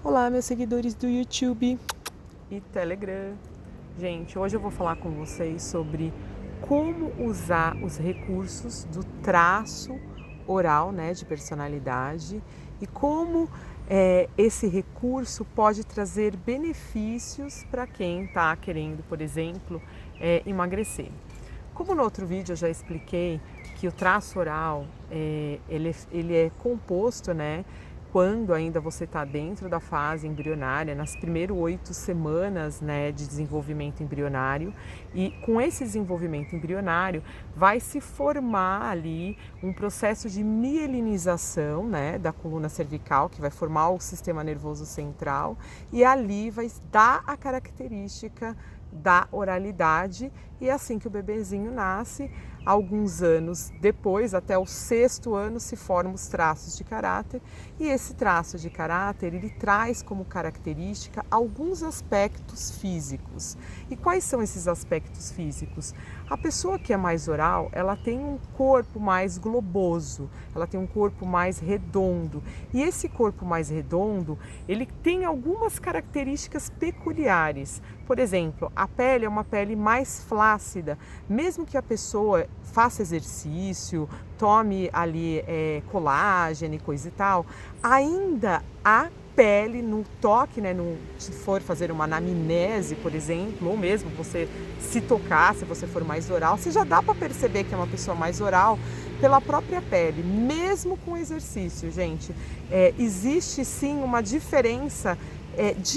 Olá, meus seguidores do YouTube e Telegram. Gente, hoje eu vou falar com vocês sobre como usar os recursos do traço oral, né, de personalidade e como esse recurso pode trazer benefícios para quem está querendo, por exemplo, emagrecer. Como no outro vídeo eu já expliquei que o traço oral ele é composto, né, quando ainda você está dentro da fase embrionária, nas primeiras 8 semanas, né, de desenvolvimento embrionário, e com esse desenvolvimento embrionário vai se formar ali um processo de mielinização, né, da coluna cervical, que vai formar o sistema nervoso central, e ali vai dar a característica da oralidade, e é assim que o bebezinho nasce. Alguns anos depois, até o 6º ano, se formam os traços de caráter, e esse traço de caráter ele traz como característica alguns aspectos físicos. E quais são esses aspectos físicos? A pessoa que é mais oral, ela tem um corpo mais globoso, ela tem um corpo mais redondo, e esse corpo mais redondo, ele tem algumas características peculiares. Por exemplo, a pele é uma pele mais flácida, mesmo que a pessoa faça exercício, tome ali colágeno e coisa e tal, ainda a pele no toque, né, se for fazer uma anamnese, por exemplo, ou mesmo você se tocar, se você for mais oral, você já dá para perceber que é uma pessoa mais oral pela própria pele, mesmo com exercício, gente. Existe sim uma diferença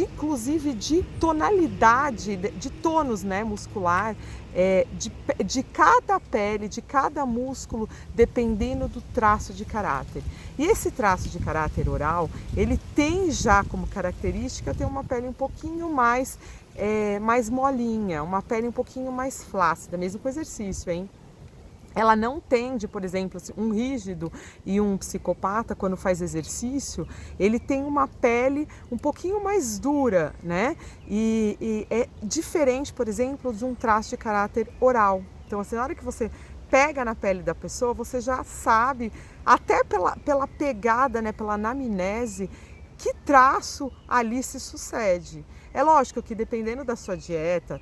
inclusive de tonalidade, de tônus, né, muscular, de cada pele, de cada músculo, dependendo do traço de caráter. E esse traço de caráter oral, ele tem já como característica ter uma pele um pouquinho mais molinha, uma pele um pouquinho mais flácida, mesmo com exercício, hein? Ela não tende, por exemplo, um rígido e um psicopata, quando faz exercício, ele tem uma pele um pouquinho mais dura, né? E é diferente, por exemplo, de um traço de caráter oral. Então, assim, na hora que você pega na pele da pessoa, você já sabe, até pela pegada, né, pela anamnese, que traço ali se sucede. É lógico que dependendo da sua dieta,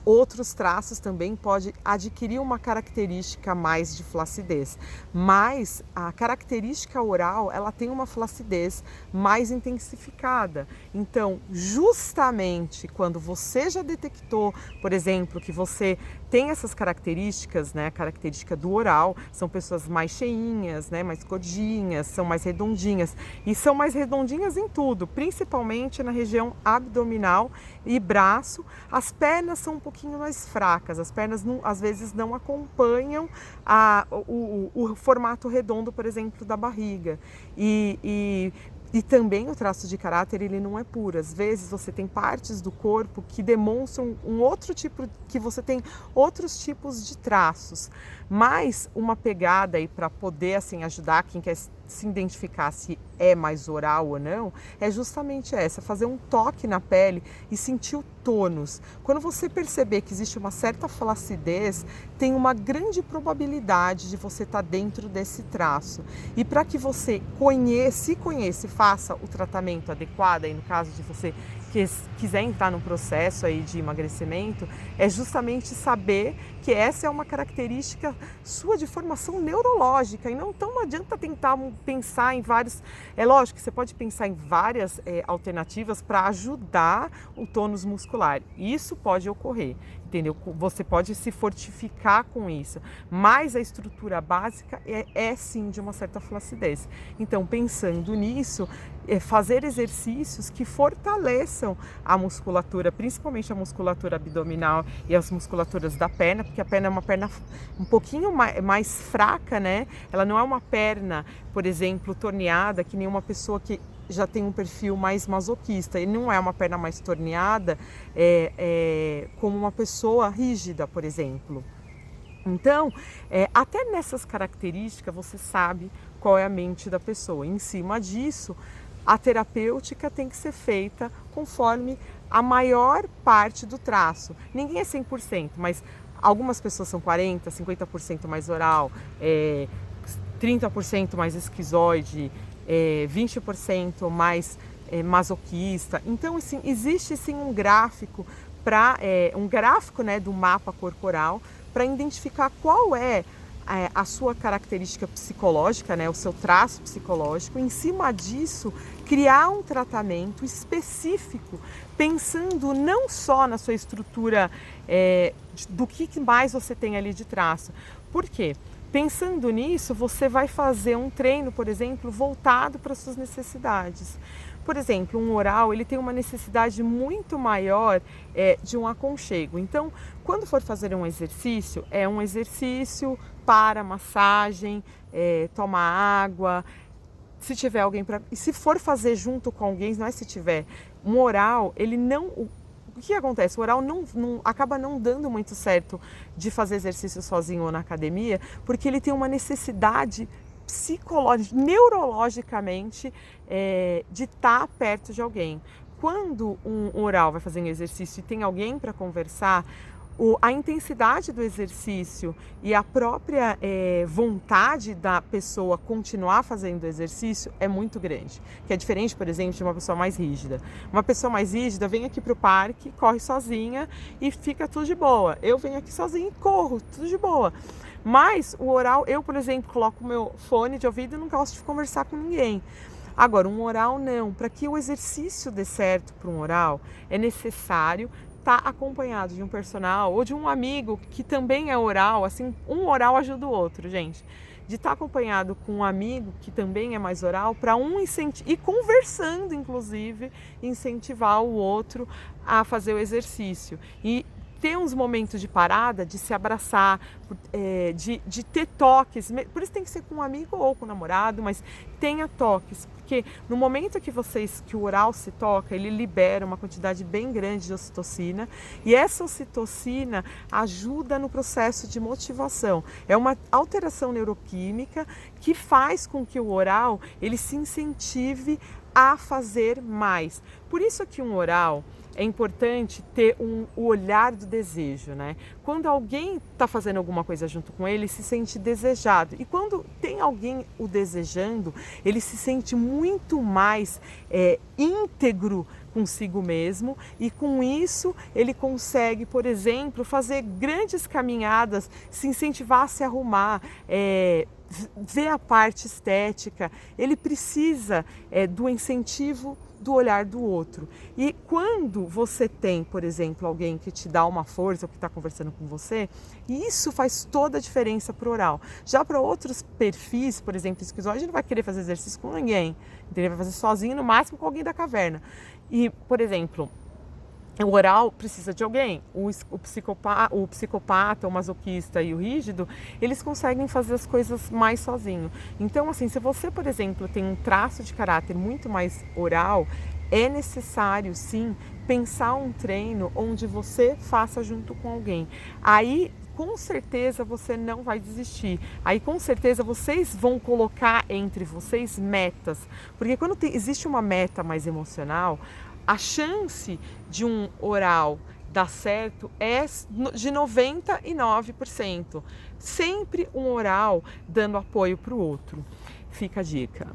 outros traços também podem adquirir uma característica mais de flacidez, mas a característica oral, ela tem uma flacidez mais intensificada. Então, justamente quando você já detectou, por exemplo, que você tem essas características, né, a característica do oral, são pessoas mais cheinhas, né, mais gordinhas, são mais redondinhas, e são mais redondinhas em tudo, principalmente na região abdominal e braço. As pernas são um pouquinho mais fracas, as pernas às vezes não acompanham o formato redondo, por exemplo, da barriga. E também o traço de caráter, ele não é puro. Às vezes você tem partes do corpo que demonstram um outro tipo, que você tem outros tipos de traços. Mas uma pegada aí para poder assim ajudar quem quer se identificar se é mais oral ou não, é justamente essa, fazer um toque na pele e sentir o tônus. Quando você perceber que existe uma certa flacidez, tem uma grande probabilidade de você estar dentro desse traço. E para que você se conheça e faça o tratamento adequado, aí no caso de você que quiser entrar num processo aí de emagrecimento, é justamente saber que essa é uma característica sua de formação neurológica, e não adianta tentar pensar em vários. É lógico que você pode pensar em várias alternativas para ajudar o tônus muscular. Isso pode ocorrer, entendeu? Você pode se fortificar com isso, mas a estrutura básica é sim de uma certa flacidez. Então, pensando nisso, fazer exercícios que fortaleçam a musculatura, principalmente a musculatura abdominal e as musculaturas da perna, porque a perna é uma perna um pouquinho mais fraca, né? Ela não é uma perna, por exemplo, torneada, que nem uma pessoa que já tem um perfil mais masoquista, e não é uma perna mais torneada como uma pessoa rígida, por exemplo. Então, até nessas características você sabe qual é a mente da pessoa. Em cima disso, a terapêutica tem que ser feita conforme a maior parte do traço. Ninguém é 100%, mas algumas pessoas são 40%, 50% mais oral, 30% mais esquizoide, 20% mais masoquista. Então, assim, existe sim um gráfico né, do mapa corporal para identificar qual é a sua característica psicológica, né, o seu traço psicológico. Em cima disso, criar um tratamento específico, pensando não só na sua estrutura, do que mais você tem ali de traço. Por quê? Pensando nisso, você vai fazer um treino, por exemplo, voltado para as suas necessidades. Por exemplo, um oral, ele tem uma necessidade muito maior de um aconchego. Então, quando for fazer um exercício, é um exercício para massagem, tomar água, se tiver alguém para... E se for fazer junto com alguém, não é se tiver, um oral, ele não... O que acontece? O oral acaba não dando muito certo de fazer exercício sozinho ou na academia, porque ele tem uma necessidade psicológica, neurologicamente, de estar perto de alguém. Quando um oral vai fazer um exercício e tem alguém para conversar, a intensidade do exercício e a própria vontade da pessoa continuar fazendo o exercício é muito grande, que é diferente, por exemplo, de uma pessoa mais rígida. Uma pessoa mais rígida vem aqui para o parque, corre sozinha e fica tudo de boa. Eu venho aqui sozinha e corro, tudo de boa. Mas o oral, eu, por exemplo, coloco o meu fone de ouvido e não gosto de conversar com ninguém. Agora, um oral não. Para que o exercício dê certo para um oral, é necessário estar acompanhado de um personal ou de um amigo que também é oral, assim, um oral ajuda o outro, gente. De estar acompanhado com um amigo que também é mais oral, para um incentivar, e conversando, inclusive, incentivar o outro a fazer o exercício. E ter uns momentos de parada, de se abraçar, de ter toques, por isso tem que ser com um amigo ou com um namorado, mas tenha toques, porque no momento que o oral se toca, ele libera uma quantidade bem grande de ocitocina, e essa ocitocina ajuda no processo de motivação. É uma alteração neuroquímica que faz com que o oral, ele se incentive a fazer mais. Por isso que um oral é importante ter o olhar do desejo, né? Quando alguém está fazendo alguma coisa junto com ele, se sente desejado. E quando tem alguém o desejando, ele se sente muito mais íntegro consigo mesmo, e com isso ele consegue, por exemplo, fazer grandes caminhadas, se incentivar a se arrumar, ver a parte estética. Ele precisa do incentivo do olhar do outro. E quando você tem, por exemplo, alguém que te dá uma força ou que está conversando com você, isso faz toda a diferença para o oral. Já para outros perfis, por exemplo, esquizoide, não vai querer fazer exercício com ninguém, ele vai fazer sozinho, no máximo com alguém da caverna. E, por exemplo, o oral precisa de alguém. O psicopata, o masoquista e o rígido, eles conseguem fazer as coisas mais sozinho. Então, assim, se você, por exemplo, tem um traço de caráter muito mais oral, é necessário, sim, pensar um treino onde você faça junto com alguém. Aí, com certeza, você não vai desistir. Aí, com certeza, vocês vão colocar entre vocês metas. Porque quando existe uma meta mais emocional, a chance de um oral dar certo é de 99%. Sempre um oral dando apoio para o outro. Fica a dica.